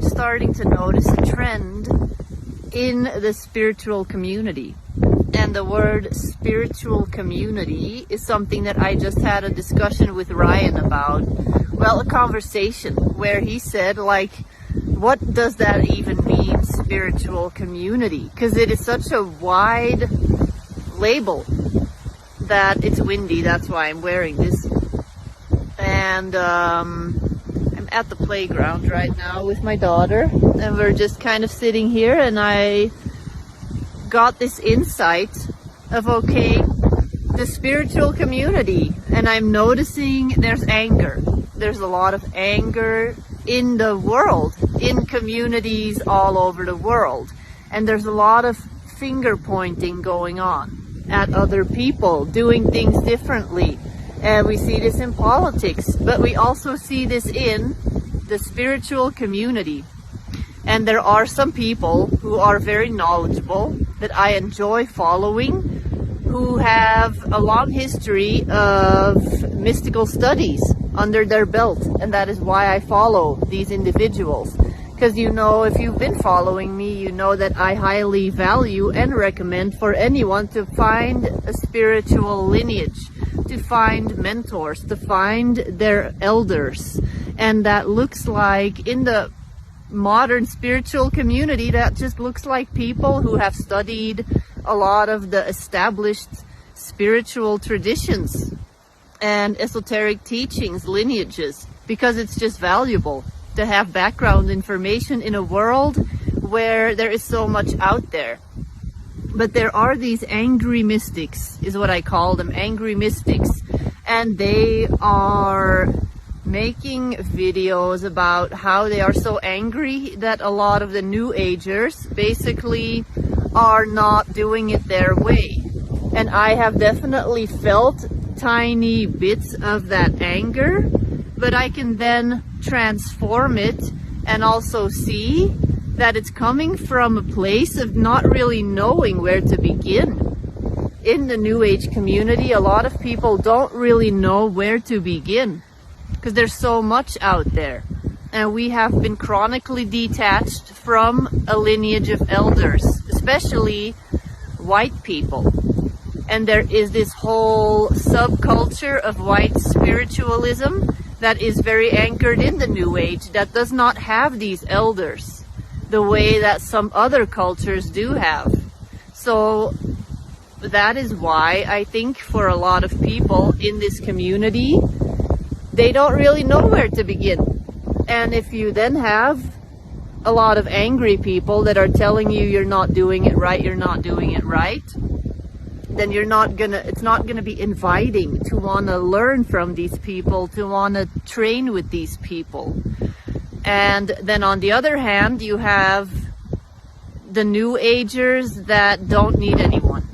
I'm starting to notice a trend in the spiritual community. And the word spiritual community is something that I just had a discussion with Ryan about. Well, a conversation where he said, like, what does that even mean, spiritual community? Because it is such a wide label that it's windy. That's why I'm wearing this. And I'm at the playground right now with my daughter, and we're just kind of sitting here, and I got this insight of, okay, the spiritual community, and I'm noticing there's anger. There's a lot of anger in the world, in communities all over the world, and there's a lot of finger pointing going on at other people doing things differently. And we see this in politics, but we also see this in the spiritual community. And there are some people who are very knowledgeable that I enjoy following, who have a long history of mystical studies under their belt. And that is why I follow these individuals. Because, you know, if you've been following me, you know that I highly value and recommend for anyone to find a spiritual lineage, to find mentors, to find their elders. And that looks like, in the modern spiritual community, that just looks like people who have studied a lot of the established spiritual traditions and esoteric teachings, lineages, because it's just valuable to have background information in a world where there is so much out there. But there are these angry mystics, is what I call them, angry mystics, and they are making videos about how they are so angry that a lot of the New Agers basically are not doing it their way. And I have definitely felt tiny bits of that anger, but I can then transform it and also see that it's coming from a place of not really knowing where to begin. In the New Age community, a lot of people don't really know where to begin because there's so much out there. And we have been chronically detached from a lineage of elders, especially white people. And there is this whole subculture of white spiritualism that is very anchored in the New Age, that does not have these elders the way that some other cultures do have. So that is why I think for a lot of people in this community, they don't really know where to begin. And if you then have a lot of angry people that are telling you you're not doing it right, you're not doing it right, then it's not gonna be inviting to want to learn from these people, to want to train with these people. And then on the other hand, you have the New Agers that don't need anyone,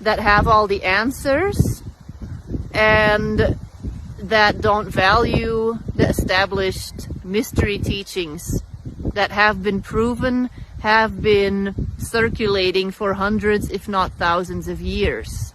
that have all the answers, and that don't value the established mystery teachings that have been proven, have been circulating for hundreds, if not thousands of years.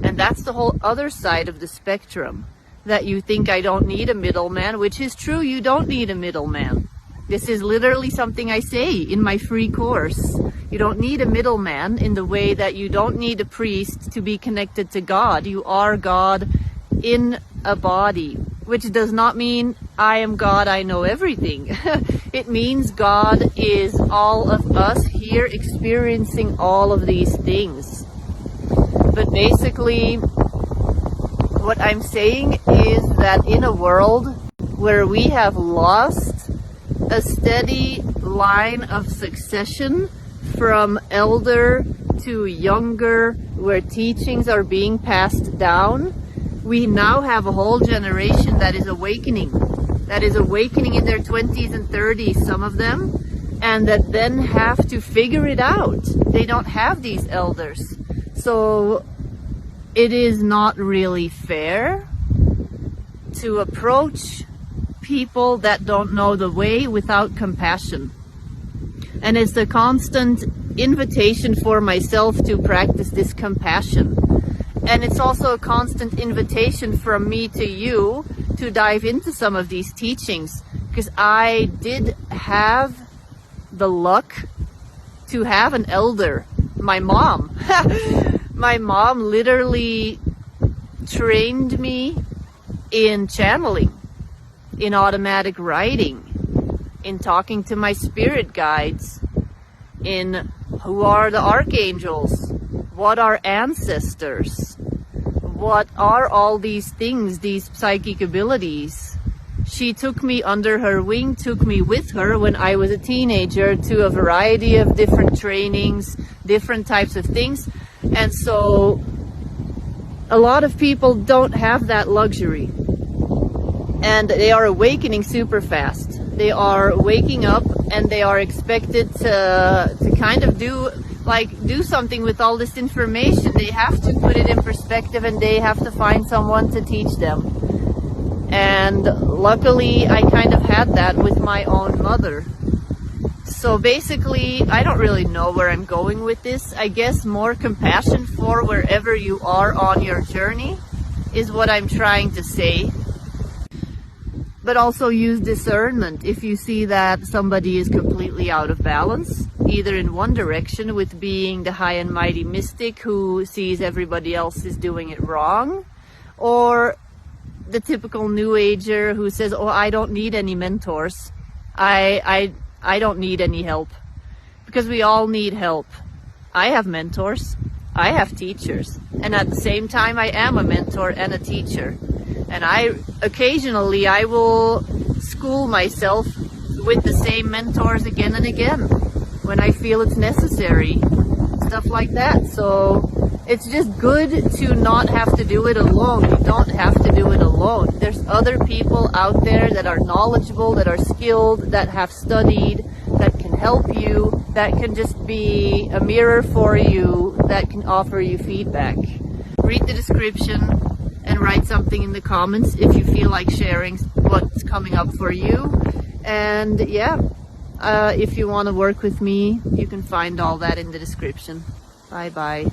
And that's the whole other side of the spectrum, that you think I don't need a middleman, which is true, you don't need a middleman. This is literally something I say in my free course. You don't need a middleman in the way that you don't need a priest to be connected to God. You are God in a body, which does not mean I am God, I know everything. It means God is all of us here experiencing all of these things. But basically, what I'm saying is that in a world where we have lost a steady line of succession from elder to younger, where teachings are being passed down, we now have a whole generation that is awakening in their 20s and 30s, some of them, and that then have to figure it out. They don't have these elders. So it is not really fair to approach people that don't know the way without compassion. And it's a constant invitation for myself to practice this compassion. And it's also a constant invitation from me to you to dive into some of these teachings, because I did have the luck to have an elder. My mom. My mom literally trained me in channeling, in automatic writing, in talking to my spirit guides, in who are the archangels, what are ancestors, what are all these things, these psychic abilities. She took me under her wing, took me with her when I was a teenager to a variety of different trainings, different types of things. And so a lot of people don't have that luxury, and they are awakening super fast. They are waking up and they are expected to kind of do something with all this information. They have to put it in perspective, and they have to find someone to teach them. And luckily I kind of had that with my own mother. So basically, I don't really know where I'm going with this. I guess more compassion for wherever you are on your journey is what I'm trying to say. But also use discernment if you see that somebody is completely out of balance, either in one direction with being the high and mighty mystic who sees everybody else is doing it wrong, or the typical new ager who says, oh, I don't need any mentors. I don't need any help. Because we all need help. I have mentors. I have teachers. And at the same time, I am a mentor and a teacher. And occasionally I will school myself with the same mentors again and again when I feel it's necessary. Stuff like that. So it's just good to not have to do it alone. You don't have to do it alone. There's other people out there that are knowledgeable, that are skilled, that have studied, that can help you, that can just be a mirror for you, that can offer you feedback. Read the description and write something in the comments if you feel like sharing what's coming up for you. And yeah, if you want to work with me, you can find all that in the description. Bye bye.